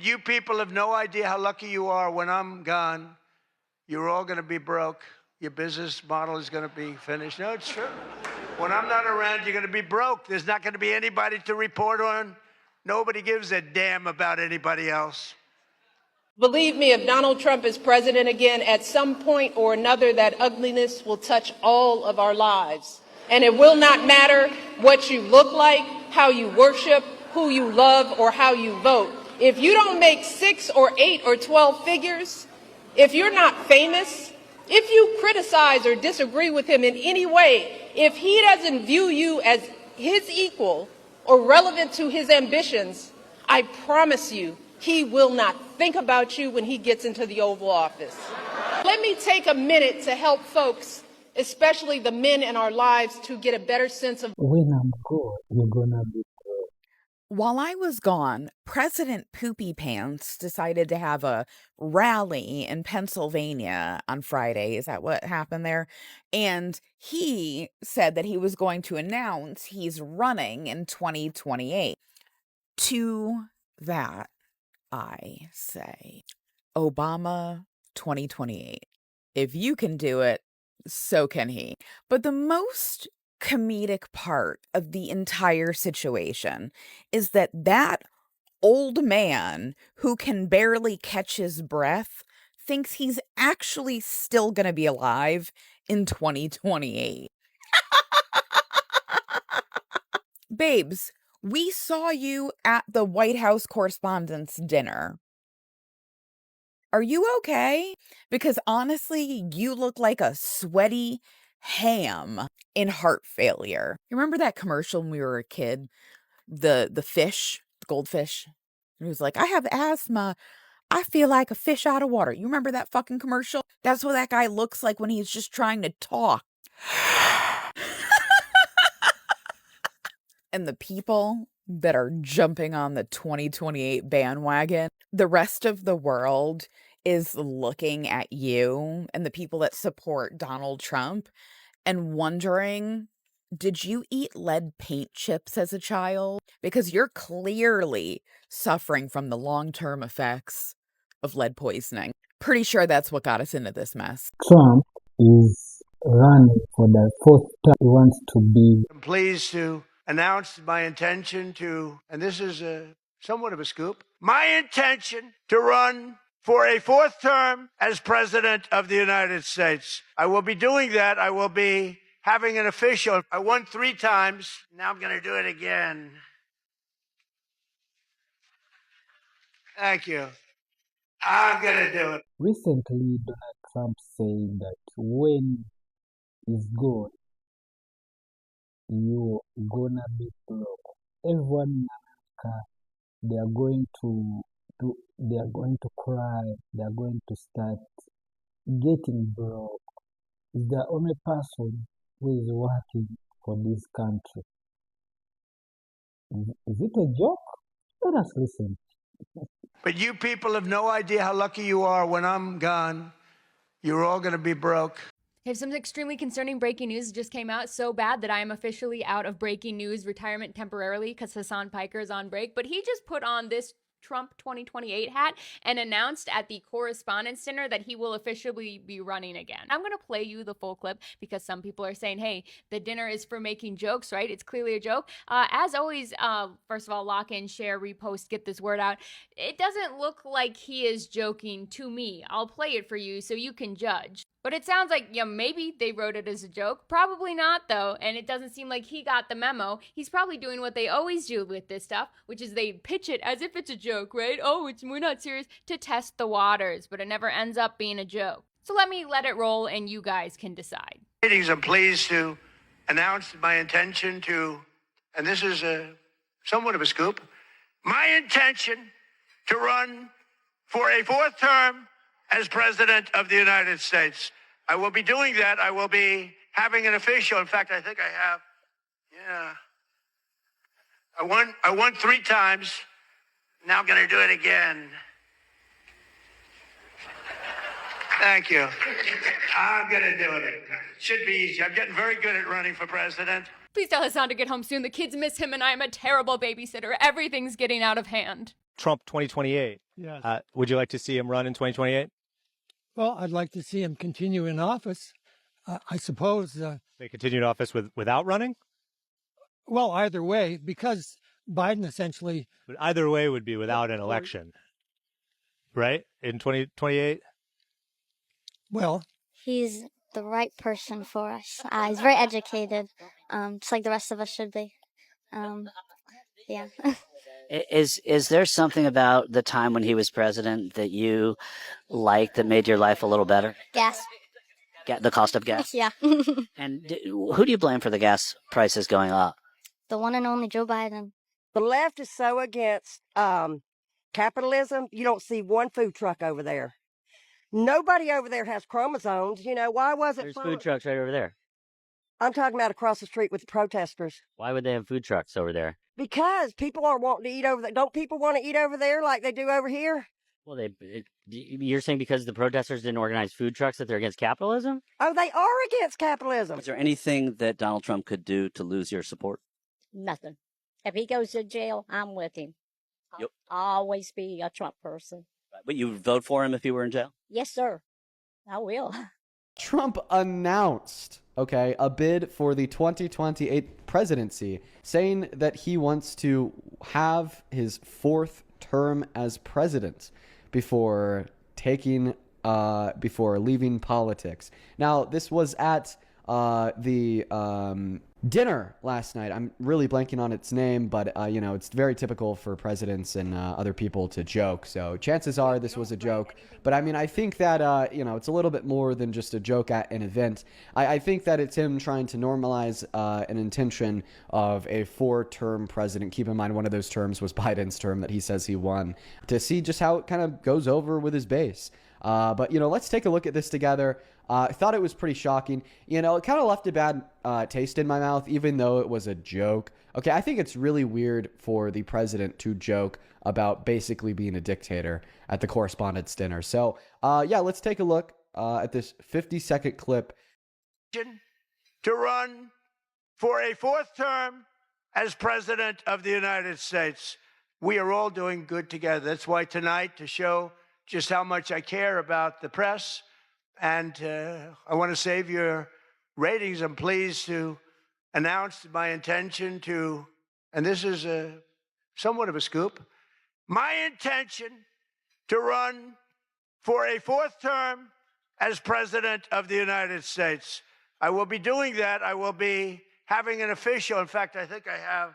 You people have no idea how lucky you are. When I'm gone, you're all going to be broke. Your business model is going to be finished. No, it's true. When I'm not around, you're going to be broke. There's not going to be anybody to report on. Nobody gives a damn about anybody else. Believe me, if Donald Trump is president again, at some point or another, that ugliness will touch all of our lives. And it will not matter what you look like, how you worship, who you love, or how you vote. If you don't make 6 or 8 or 12 figures, if you're not famous, if you criticize or disagree with him in any way, if he doesn't view you as his equal or relevant to his ambitions, I promise you, he will not think about you when he gets into the Oval Office. Let me take a minute to help folks, especially the men in our lives, to get a better sense of when I'm gone, you're gonna be broke. While I was gone, President Poopy Pants decided to have a rally in Pennsylvania on Friday. Is that what happened there? And he said that he was going to announce he's running in 2028. To that, I say, Obama 2028. If you can do it, so can he. But the most comedic part of the entire situation is that that old man who can barely catch his breath thinks he's actually still going to be alive in 2028. Babes, we saw you at the White House Correspondents' Dinner. Are you okay? Because honestly, you look like a sweaty ham in heart failure. You remember that commercial when we were a kid? The fish, the goldfish. It was like, I have asthma. I feel like a fish out of water. You remember that fucking commercial? That's what that guy looks like when he's just trying to talk. And the people that are jumping on the 2028 bandwagon, the rest of the world is looking at you and the people that support Donald Trump and wondering, did you eat lead paint chips as a child? Because you're clearly suffering from the long-term effects of lead poisoning. Pretty sure that's what got us into this mess. Trump is running for the 4th term. He wants to be. I'm pleased to announce my intention to, and this is somewhat of a scoop, my intention to run for a 4th term as president of the United States. I will be doing that. I will be having an official. I won 3 times. Now I'm going to do it again. Thank you. I'm going to do it. Recently, Donald Trump said that when he's gone, you're gonna be broke. Everyone in America, they are going to cry. They are going to start getting broke. He's the only person who is working for this country. Is it a joke? Let us listen. But you people have no idea how lucky you are. When I'm gone, you're all going to be broke. I have some extremely concerning breaking news just came out, so bad that I am officially out of breaking news retirement temporarily because Hassan Piker is on break. But he just put on this Trump 2028 hat and announced at the Correspondents' Dinner that he will officially be running again. I'm going to play you the full clip because some people are saying, hey, the dinner is for making jokes, right? It's clearly a joke. As always, first of all, lock in, share, repost, get this word out. It doesn't look like he is joking to me. I'll play it for you so you can judge. But it sounds like, maybe they wrote it as a joke. Probably not, though, and it doesn't seem like he got the memo. He's probably doing what they always do with this stuff, which is they pitch it as if it's a joke, right? Oh, we're not serious, to test the waters, but it never ends up being a joke. So let it roll, and you guys can decide. I'm pleased to announce my intention to, and this is somewhat of a scoop, my intention to run for a 4th term as president of the United States. I will be doing that. I will be having an official. In fact, I think I have. Yeah. I won 3 times. Now I'm going to do it again. Thank you. I'm going to do it. Should be easy. I'm getting very good at running for president. Please tell Hassan to get home soon. The kids miss him and I am a terrible babysitter. Everything's getting out of hand. Trump 2028. Yes. Would you like to see him run in 2028? Well, I'd like to see him continue in office. I suppose, They continue in office without running? well, either way, because Biden essentially, But either way would be without an election, right? In 2028? well, He's the right person for us. He's very educated, just like the rest of us should be. Yeah. Is there something about the time when he was president that you liked that made your life a little better? Gas. The cost of gas? Yeah. And who do you blame for the gas prices going up? The one and only Joe Biden. The left is so against capitalism, you don't see one food truck over there. Nobody over there has chromosomes. You know, why was it There's fun? food trucks right over there. I'm talking about across the street with the protesters. Why would they have food trucks over there? Because people are wanting to eat over there. Don't people want to eat over there like they do over here? Well, you're saying because the protesters didn't organize food trucks that they're against capitalism? Oh, they are against capitalism. Is there anything that Donald Trump could do to lose your support? Nothing. If he goes to jail, I'm with him. Yep. I'll always be a Trump person. But you would vote for him if he were in jail? Yes, sir. I will. Trump announced, a bid for the 2028 presidency, saying that he wants to have his fourth term as president before leaving politics. Now, this was at the dinner last night. I'm really blanking on its name, but it's very typical for presidents and other people to joke. So chances are this was a joke. But I mean, I think that it's a little bit more than just a joke at an event. I think that it's him trying to normalize an intention of a 4-term president. Keep in mind, one of those terms was Biden's term that he says he won, to see just how it kind of goes over with his base. But let's take a look at this together. I thought it was pretty shocking. It kind of left a bad taste in my mouth, even though it was a joke. Okay, I think it's really weird for the president to joke about basically being a dictator at the correspondence dinner. So, let's take a look at this 50-second clip. To run for a 4th term as president of the United States. We are all doing good together. That's why tonight, to show just how much I care about the press, and I want to save your ratings, I'm pleased to announce my intention to, and this is somewhat of a scoop, my intention to run for a 4th term as president of the United States. I will be doing that. I will be having an official, in fact, I think I have,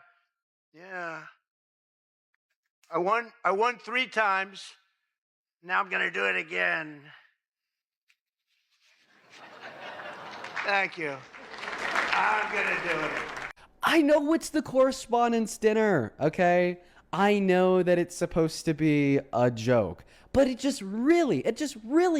I won 3 times. Now I'm going to do it again. Thank you. I'm going to do it. I know it's the correspondence dinner, okay? I know that it's supposed to be a joke, but it just really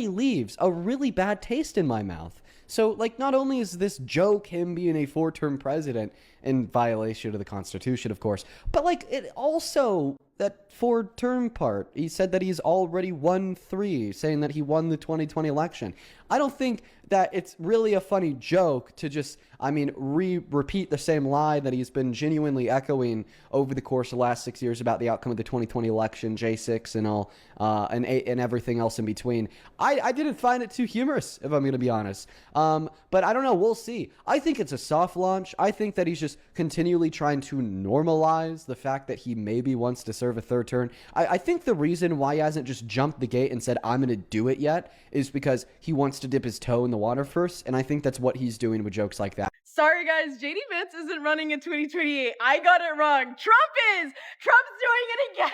leaves a really bad taste in my mouth. So, not only is this joke him being a 4-term president in violation of the Constitution, of course, but, it also, that 4-term part, he said that he's already won 3, saying that he won the 2020 election. I don't think that it's really a funny joke to just, repeat the same lie that he's been genuinely echoing over the course of the last 6 years about the outcome of the 2020 election, J6 and all, and everything else in between. I didn't find it too humorous, if I'm going to be honest. But I don't know. We'll see. I think it's a soft launch. I think that he's just continually trying to normalize the fact that he maybe wants to serve a 3rd term. I think the reason why he hasn't just jumped the gate and said, I'm going to do it yet, is because he wants to dip his toe in the water first. And I think that's what he's doing with jokes like that. Sorry, guys. JD Vance isn't running in 2028. I got it wrong. Trump is. Trump's doing it again.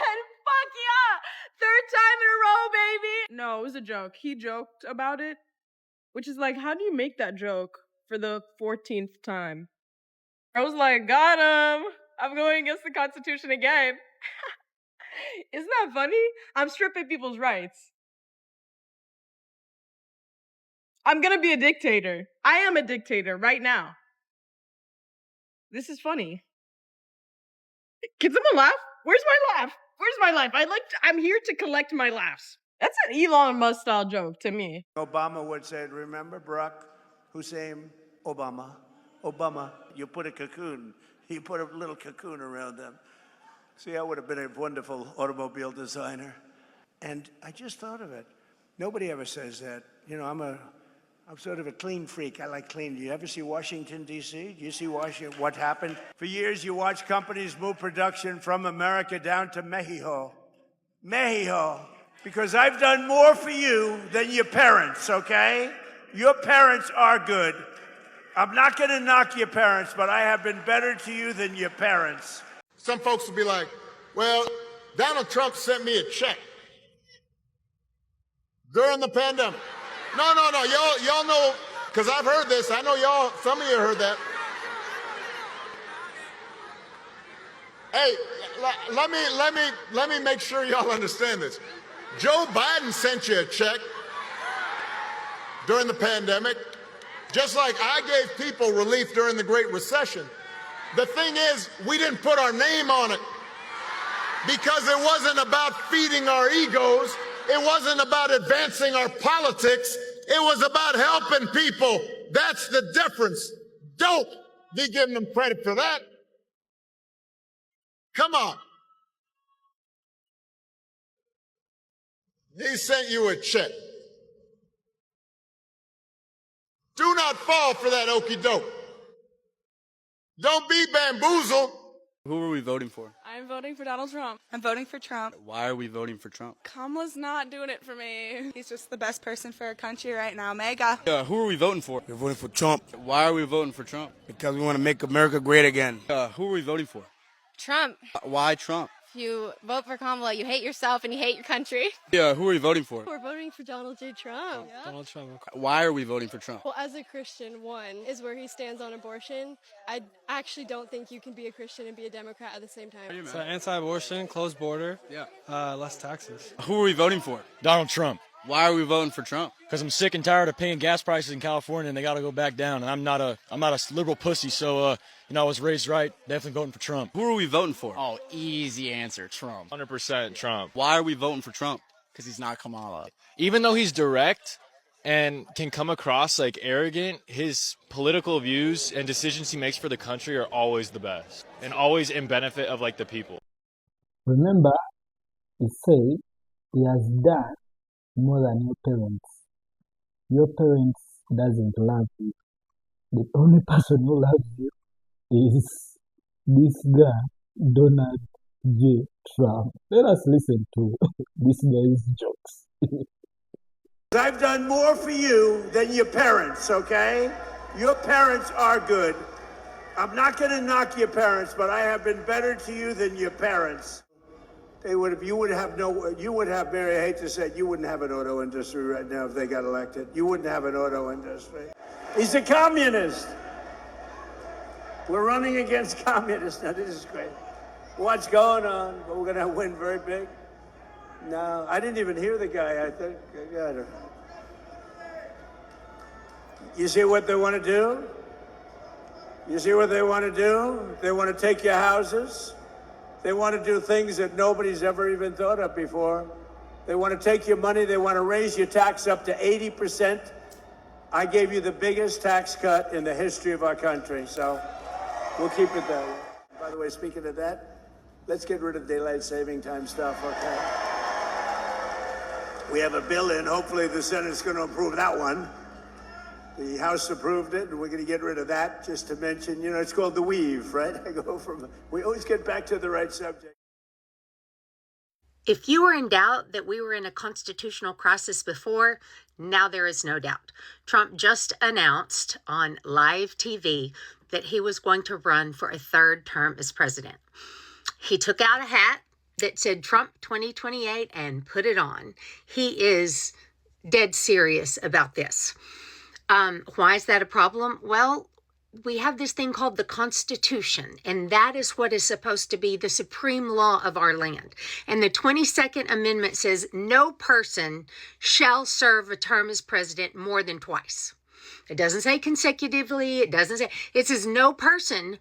Fuck yeah. 3rd time in a row, baby. No, it was a joke. He joked about it, which is how do you make that joke for the 14th time? I was like, got him. I'm going against the Constitution again. Isn't that funny? I'm stripping people's rights. I'm gonna be a dictator. I am a dictator right now. This is funny. Can someone laugh? Where's my laugh? Where's my laugh? I'm here to collect my laughs. That's an Elon Musk style joke to me. Obama would say, remember Barack Hussein Obama? Obama, you put a little cocoon around them. See, I would have been a wonderful automobile designer. And I just thought of it. Nobody ever says that. You know, I'm sort of a clean freak. I like clean. Do you ever see Washington, D.C.? Do you see Washington, what happened? For years, you watch companies move production from America down to Mexico. Mexico. Because I've done more for you than your parents, okay? Your parents are good. I'm not going to knock your parents, but I have been better to you than your parents. Some folks will be like, well, Donald Trump sent me a check during the pandemic. No. Y'all know, because I've heard this. I know y'all, some of you heard that. Hey, let me make sure y'all understand this. Joe Biden sent you a check during the pandemic, just like I gave people relief during the Great Recession. The thing is, we didn't put our name on it because it wasn't about feeding our egos. It wasn't about advancing our politics. It was about helping people. That's the difference. Don't be giving them credit for that. Come on. He sent you a check. Do not fall for that okie doke. Don't be bamboozled. Who are we voting for? I'm voting for Donald Trump. I'm voting for Trump. Why are we voting for Trump? Kamala's not doing it for me. He's just the best person for our country right now. Mega. Who are we voting for? We're voting for Trump. Why are we voting for Trump? Because we want to make America great again. Who are we voting for? Trump. Why Trump? If you vote for Kamala, you hate yourself and you hate your country. Who are we voting for? We're voting for Donald J. Trump. Donald Trump. Why are we voting for Trump? Well, as a Christian, one is where he stands on abortion. I actually don't think you can be a Christian and be a Democrat at the same time. So anti-abortion, closed border, less taxes. Who are we voting for? Donald Trump. Why are we voting for Trump? Because I'm sick and tired of paying gas prices in California, and they got to go back down. And I'm not a liberal pussy, so I was raised right. Definitely voting for Trump. Who are we voting for? Oh, easy answer, Trump. 100% Trump. Why are we voting for Trump? Because he's not Kamala. Even though he's direct and can come across like arrogant, his political views and decisions he makes for the country are always the best and always in benefit of like the people. Remember, he said he has done more than your parents. Your parents doesn't love you. The only person who loves you is this guy, Donald J. Trump. Let us listen to this guy's jokes. I've done more for you than your parents, okay? Your parents are good. I'm not going to knock your parents, but I have been better to you than your parents. You would have, Mary, I hate to say it, you wouldn't have an auto industry right now if they got elected. You wouldn't have an auto industry. He's a communist. We're running against communists. Now, this is great. What's going on? We're going to win very big. No, I didn't even hear the guy, I think. You see what they want to do? You see what they want to do? They want to take your houses. They want to do things that nobody's ever even thought of before. They want to take your money. They want to raise your tax up to 80%. I gave you the biggest tax cut in the history of our country, so we'll keep it that way. By the way, speaking of that, let's get rid of daylight saving time stuff, okay? We have a bill in. Hopefully the Senate's going to approve that one. The House approved it, and we're going to get rid of that, just to mention, it's called the weave, right? We always get back to the right subject. If you were in doubt that we were in a constitutional crisis before, now there is no doubt. Trump just announced on live TV that he was going to run for a third term as president. He took out a hat that said Trump 2028 and put it on. He is dead serious about this. Why is that a problem? Well, we have this thing called the Constitution, and that is what is supposed to be the supreme law of our land. And the 22nd Amendment says no person shall serve a term as president more than twice. It doesn't say consecutively. It says no person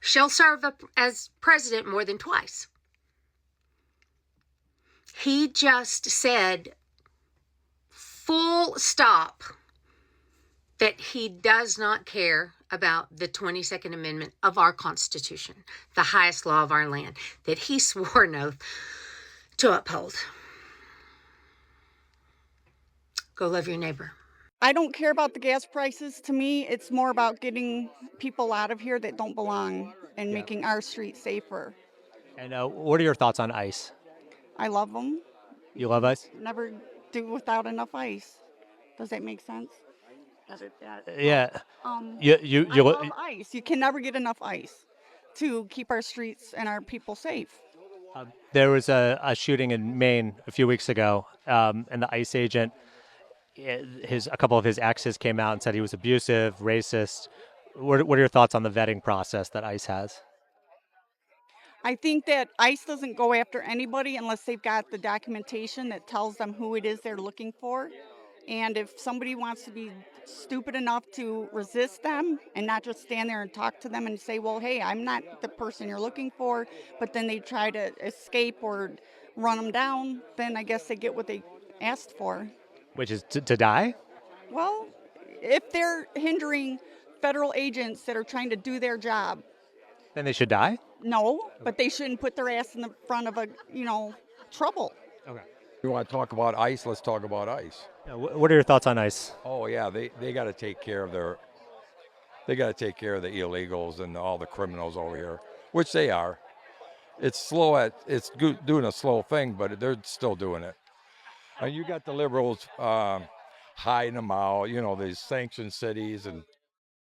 shall serve as president more than twice. He just said full stop that he does not care about the 22nd Amendment of our Constitution, the highest law of our land, that he swore an oath to uphold. Go love your neighbor. I don't care about the gas prices. To me, it's more about getting people out of here that don't belong and making our streets safer. And what are your thoughts on ICE? I love them. You love ICE? Never do without enough ice. Does that make sense? Yeah. I love ice. You can never get enough ice to keep our streets and our people safe. There was a shooting in Maine a few weeks ago, and the ICE agent, a couple of his exes came out and said he was abusive, racist. What are your thoughts on the vetting process that ICE has? I think that ICE doesn't go after anybody unless they've got the documentation that tells them who it is they're looking for. And if somebody wants to be stupid enough to resist them and not just stand there and talk to them and say, well, hey, I'm not the person you're looking for, but then they try to escape or run them down, then I guess they get what they asked for. Which is to die? Well, if they're hindering federal agents that are trying to do their job. Then they should die? No, but they shouldn't put their ass in the front of trouble. Okay. You want to talk about ICE? Let's talk about ICE. What are your thoughts on ICE? Oh yeah, they got to take care of the illegals and all the criminals over here, which they are. It's slow doing a slow thing, but they're still doing it. And you got the liberals hiding them out, these sanctioned cities, and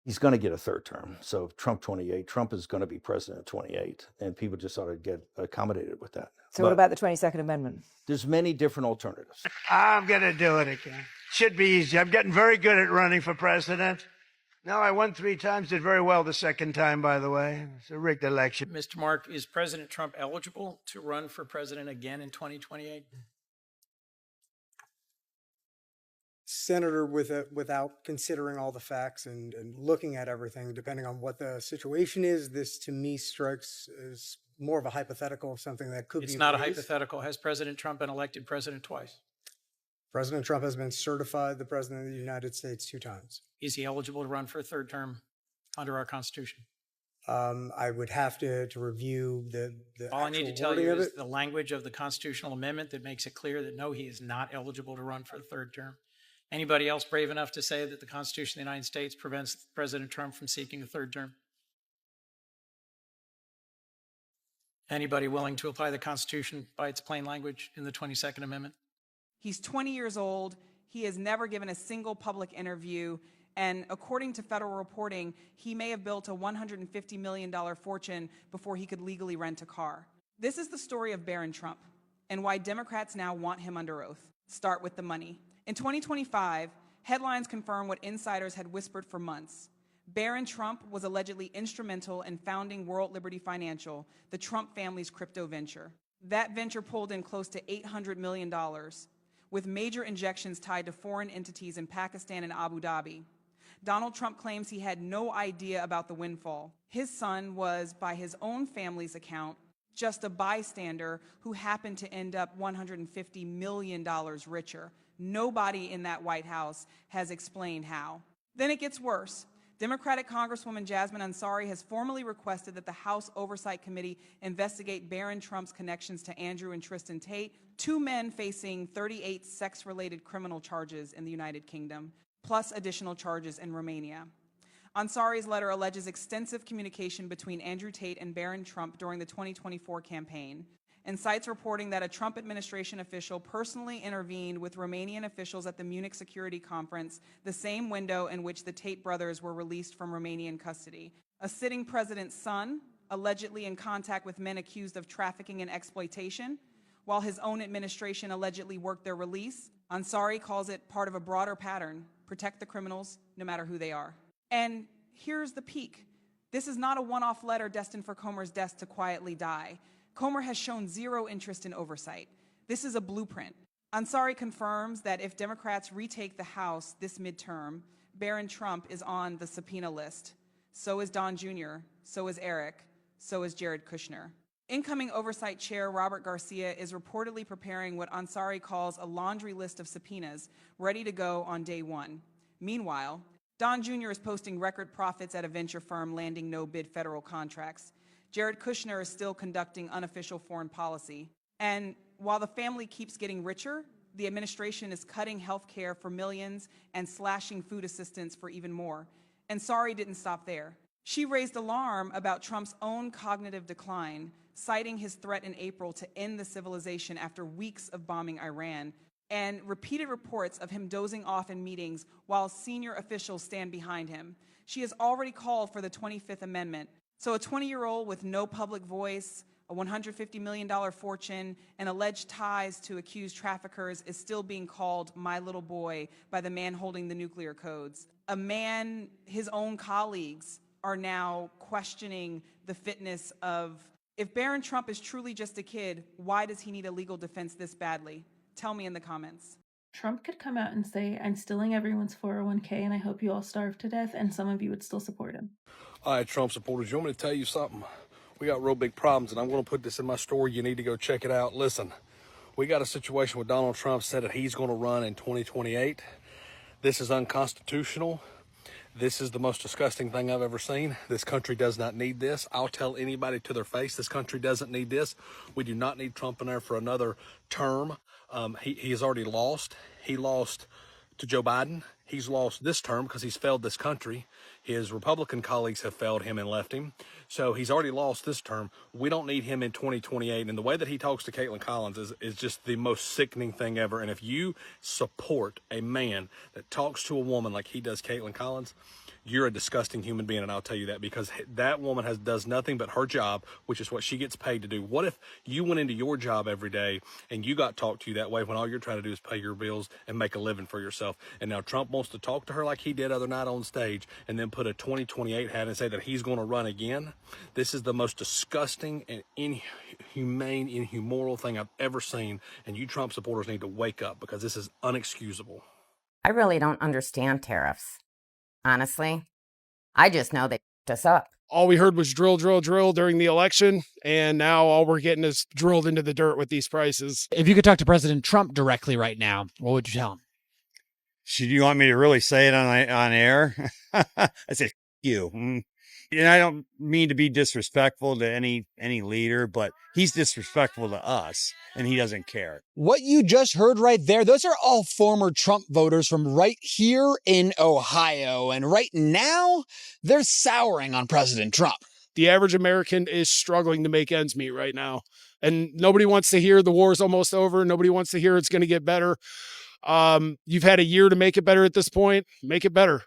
he's going to get a third term. So Trump 28, Trump is going to be president at 28, and people just ought to get accommodated with that. So what about the 22nd Amendment? There's many different alternatives. I'm going to do it again. Should be easy. I'm getting very good at running for president. No, I won 3 times, did very well the second time, by the way. It's a rigged election. Mr. Mark, is President Trump eligible to run for president again in 2028? Senator, without considering all the facts and looking at everything, depending on what the situation is, this to me strikes as more of a hypothetical of something that could be. It's not a hypothetical. Has President Trump been elected president twice? President Trump has been certified the president of the United States 2 times. Is he eligible to run for a third term under our Constitution? I would have to review the All I need to tell you is the language of the constitutional amendment that makes it clear that no, he is not eligible to run for the third term. Anybody else brave enough to say that the Constitution of the United States prevents President Trump from seeking a third term? Anybody willing to apply the Constitution by its plain language in the 22nd Amendment? He's 20 years old. He has never given a single public interview. And according to federal reporting, he may have built a $150 million fortune before he could legally rent a car. This is the story of Barron Trump and why Democrats now want him under oath. Start with the money. In 2025, headlines confirm what insiders had whispered for months. Barron Trump was allegedly instrumental in founding World Liberty Financial, the Trump family's crypto venture. That venture pulled in close to $800 million, with major injections tied to foreign entities in Pakistan and Abu Dhabi. Donald Trump claims he had no idea about the windfall. His son was, by his own family's account, just a bystander who happened to end up $150 million richer. Nobody in that White House has explained how. Then it gets worse. Democratic Congresswoman Jasmine Ansari has formally requested that the House Oversight Committee investigate Barron Trump's connections to Andrew and Tristan Tate, 2 men facing 38 sex-related criminal charges in the United Kingdom, plus additional charges in Romania. Ansari's letter alleges extensive communication between Andrew Tate and Barron Trump during the 2024 campaign, and cites reporting that a Trump administration official personally intervened with Romanian officials at the Munich Security Conference, the same window in which the Tate brothers were released from Romanian custody. A sitting president's son, allegedly in contact with men accused of trafficking and exploitation, while his own administration allegedly worked their release. Ansari calls it part of a broader pattern: protect the criminals, no matter who they are. And here's the peak. This is not a one-off letter destined for Comer's desk to quietly die. Comer has shown zero interest in oversight. This is a blueprint. Ansari confirms that if Democrats retake the House this midterm, Barron Trump is on the subpoena list. So is Don Jr., so is Eric, so is Jared Kushner. Incoming Oversight Chair Robert Garcia is reportedly preparing what Ansari calls a laundry list of subpoenas ready to go on day one. Meanwhile, Don Jr. is posting record profits at a venture firm, landing no-bid federal contracts. Jared Kushner is still conducting unofficial foreign policy. And while the family keeps getting richer, the administration is cutting health care for millions and slashing food assistance for even more. And Sari didn't stop there. She raised alarm about Trump's own cognitive decline, citing his threat in April to end the civilization after weeks of bombing Iran, and repeated reports of him dozing off in meetings while senior officials stand behind him. She has already called for the 25th Amendment. So a 20-year-old with no public voice, a $150 million fortune, and alleged ties to accused traffickers is still being called my little boy by the man holding the nuclear codes. A man his own colleagues are now questioning the fitness of, if Barron Trump is truly just a kid, why does he need a legal defense this badly? Tell me in the comments. Trump could come out and say, I'm stealing everyone's 401k and I hope you all starve to death, and some of you would still support him. All right, Trump supporters, you want me to tell you something? We got real big problems, and I'm going to put this in my story. You need to go check it out. Listen, we got a situation where Donald Trump said that he's going to run in 2028. This is unconstitutional. This is the most disgusting thing I've ever seen. This country does not need this. I'll tell anybody to their face, this country doesn't need this. We do not need Trump in there for another term. He has already lost. He lost to Joe Biden. He's lost this term because he's failed this country. His Republican colleagues have failed him and left him. So he's already lost this term. We don't need him in 2028. And the way that he talks to Caitlin Collins is just the most sickening thing ever. And if you support a man that talks to a woman like he does Caitlin Collins, you're a disgusting human being, and I'll tell you that, because that woman does nothing but her job, which is what she gets paid to do. What if you went into your job every day and you got talked to that way when all you're trying to do is pay your bills and make a living for yourself? And now Trump wants to talk to her like he did other night on stage and then put a 2028 hat and say that he's going to run again. This is the most disgusting and inhumane, immoral thing I've ever seen, and you Trump supporters need to wake up, because this is unexcusable. I really don't understand tariffs. Honestly, I just know they f***ed us up. All we heard was drill, drill, drill during the election, and now all we're getting is drilled into the dirt with these prices. If you could talk to President Trump directly right now, what would you tell him? Should you want me to really say it on air? I say, F you. And I don't mean to be disrespectful to any leader, but he's disrespectful to us, and he doesn't care. What you just heard right there, those are all former Trump voters from right here in Ohio. And right now, they're souring on President Trump. The average American is struggling to make ends meet right now. And nobody wants to hear the war's almost over. Nobody wants to hear it's going to get better. You've had a year to make it better at this point. Make it better.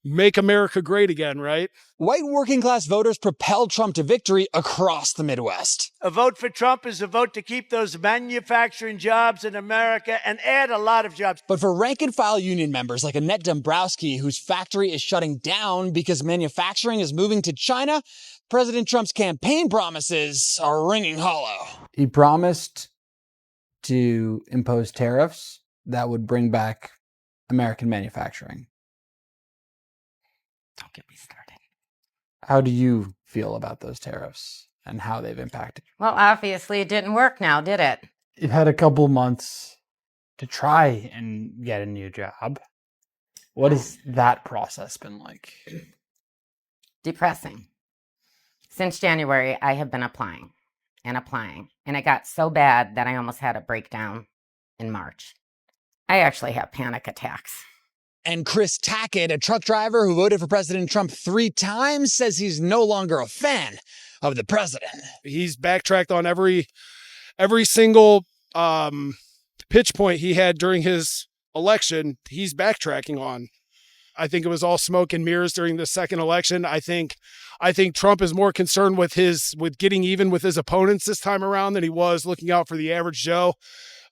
Make America great again, right? White working class voters propelled Trump to victory across the Midwest. A vote for Trump is a vote to keep those manufacturing jobs in America and add a lot of jobs. But for rank and file union members like Annette Dombrowski, whose factory is shutting down because manufacturing is moving to China, President Trump's campaign promises are ringing hollow. He promised to impose tariffs that would bring back American manufacturing. Don't get me started. How do you feel about those tariffs and how they've impacted you? Well, obviously it didn't work now, did it? You've had a couple months to try and get a new job. What has that process been like? Depressing. Since January, I have been applying, and it got so bad that I almost had a breakdown in March. I actually have panic attacks. And Chris Tackett, a truck driver who voted for President Trump 3 times, says he's no longer a fan of the president. He's backtracked on every single pitch point he had during his election. He's backtracking on. I think it was all smoke and mirrors during the second election. I think Trump is more concerned with getting even with his opponents this time around than he was looking out for the average Joe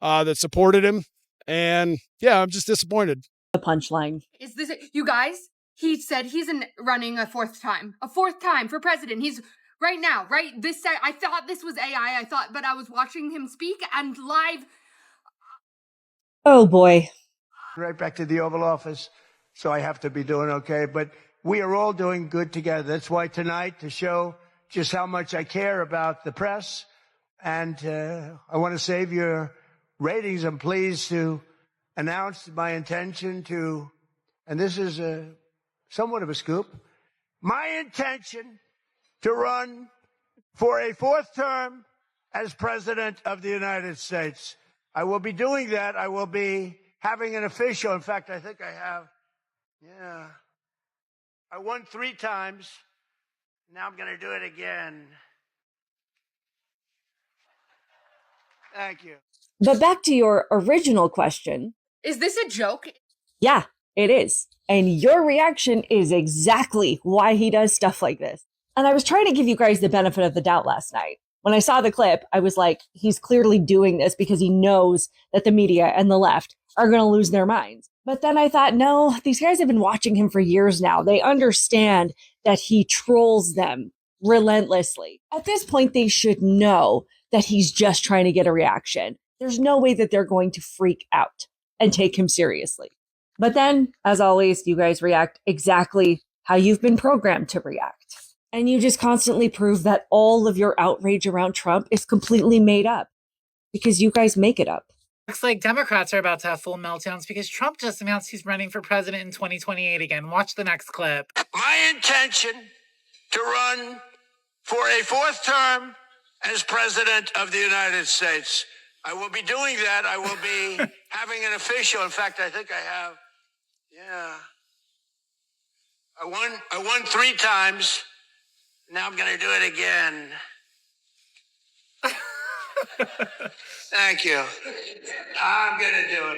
that supported him. And yeah, I'm just disappointed. The punchline. Is this you guys? He said he's running a fourth time for president. He's right now, right this. I thought this was AI. But I was watching him speak and live. Oh boy. Right back to the Oval Office, so I have to be doing okay. But we are all doing good together. That's why tonight, to show just how much I care about the press, and I want to save your ratings, I'm pleased to announce my intention to and this is somewhat of a scoop, my intention to run for a fourth term as President of the United States. I will be doing that. I will be having an official. In fact, I think I have, I won 3 times. Now I'm going to do it again. Thank you. But back to your original question. Is this a joke? Yeah, it is. And your reaction is exactly why he does stuff like this. And I was trying to give you guys the benefit of the doubt last night. When I saw the clip, I was like, he's clearly doing this because he knows that the media and the left are going to lose their minds. But then I thought, no, these guys have been watching him for years now. They understand that he trolls them relentlessly. At this point, they should know that he's just trying to get a reaction. There's no way that they're going to freak out and take him seriously. But then, as always, you guys react exactly how you've been programmed to react. And you just constantly prove that all of your outrage around Trump is completely made up because you guys make it up. Looks like Democrats are about to have full meltdowns because Trump just announced he's running for president in 2028 again. Watch the next clip. My intention to run for a fourth term as President of the United States. I will be doing that. I will be having an official. In fact, I think I have, I won 3 times. Now I'm going to do it again. Thank you. I'm going to do it.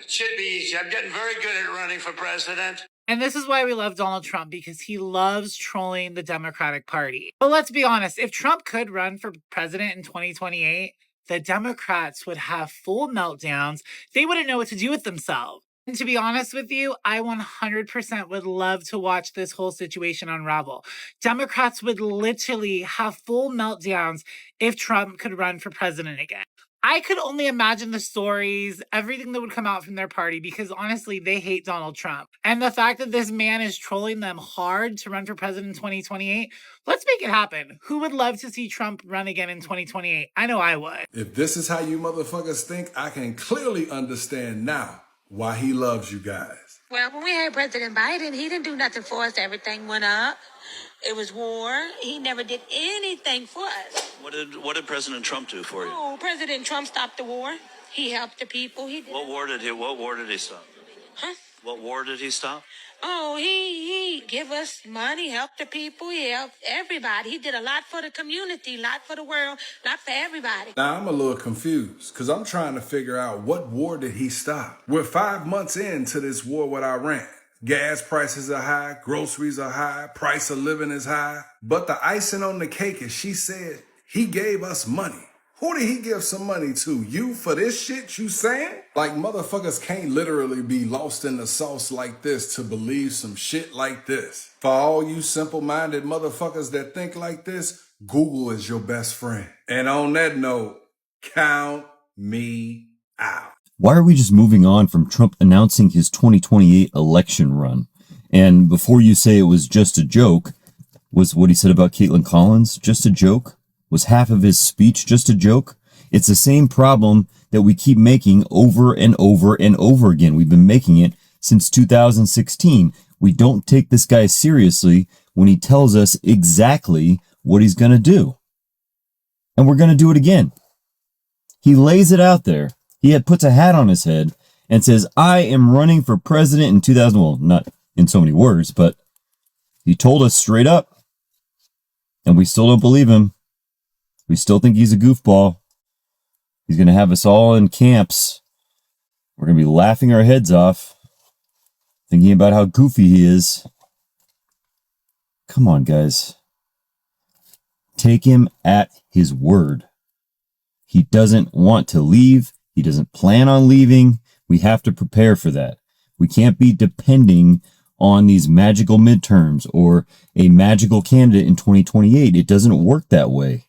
It should be easy. I'm getting very good at running for president. And this is why we love Donald Trump, because he loves trolling the Democratic Party. But let's be honest, if Trump could run for president in 2028, the Democrats would have full meltdowns. They wouldn't know what to do with themselves. And to be honest with you, I 100% would love to watch this whole situation unravel. Democrats would literally have full meltdowns if Trump could run for president again. I could only imagine the stories, everything that would come out from their party, because honestly, they hate Donald Trump. And the fact that this man is trolling them hard to run for president in 2028, let's make it happen. Who would love to see Trump run again in 2028? I know I would. If this is how you motherfuckers think, I can clearly understand now why he loves you guys. Well, when we had President Biden, he didn't do nothing for us. Everything went up. It was war. He never did anything for us. What did President Trump do for you? Oh, President Trump stopped the war. He helped the people. He did. What war did he stop? Huh? What war did he stop? Oh, he give us money, help the people, he helped everybody. He did a lot for the community, a lot for the world, a lot for everybody. Now, I'm a little confused because I'm trying to figure out what war did he stop? We're 5 months into this war with Iran. Gas prices are high, groceries are high, price of living is high. But the icing on the cake is she said he gave us money. Who did he give some money to? You for this shit you saying? Like motherfuckers can't literally be lost in the sauce like this to believe some shit like this. For all you simple-minded motherfuckers that think like this, Google is your best friend. And on that note, count me out. Why are we just moving on from Trump announcing his 2028 election run? And before you say it was just a joke, was what he said about Caitlin Collins just a joke? Was half of his speech just a joke? It's the same problem that we keep making over and over and over again. We've been making it since 2016. We don't take this guy seriously when he tells us exactly what he's going to do. And we're going to do it again. He lays it out there. He puts a hat on his head and says, I am running for president in 2000. Well, not in so many words, but he told us straight up. And we still don't believe him. We still think he's a goofball. He's going to have us all in camps. We're going to be laughing our heads off, thinking about how goofy he is. Come on, guys. Take him at his word. He doesn't want to leave. He doesn't plan on leaving. We have to prepare for that. We can't be depending on these magical midterms or a magical candidate in 2028. It doesn't work that way.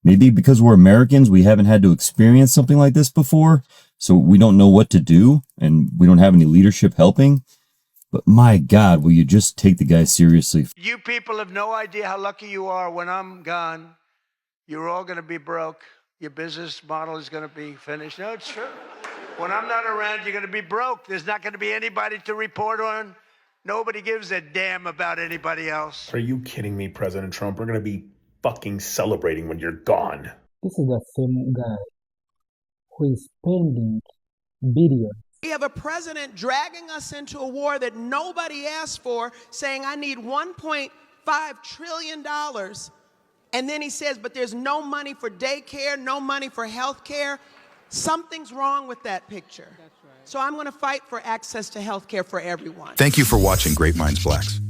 Maybe because we're Americans, we haven't had to experience something like this before, so we don't know what to do, and we don't have any leadership helping. But my God, will you just take the guy seriously? You people have no idea how lucky you are. When I'm gone, you're all going to be broke. Your business model is going to be finished. No, it's true. When I'm not around, you're going to be broke. There's not going to be anybody to report on. Nobody gives a damn about anybody else. Are you kidding me, President Trump? We're going to be fucking celebrating when you're gone. This is the same guy who is spending billions. We have a president dragging us into a war that nobody asked for, saying, I need $1.5 trillion. And then he says, but there's no money for daycare, no money for health care. Something's wrong with that picture. So I'm going to fight for access to health care for everyone. Thank you for watching Great Minds Blacks.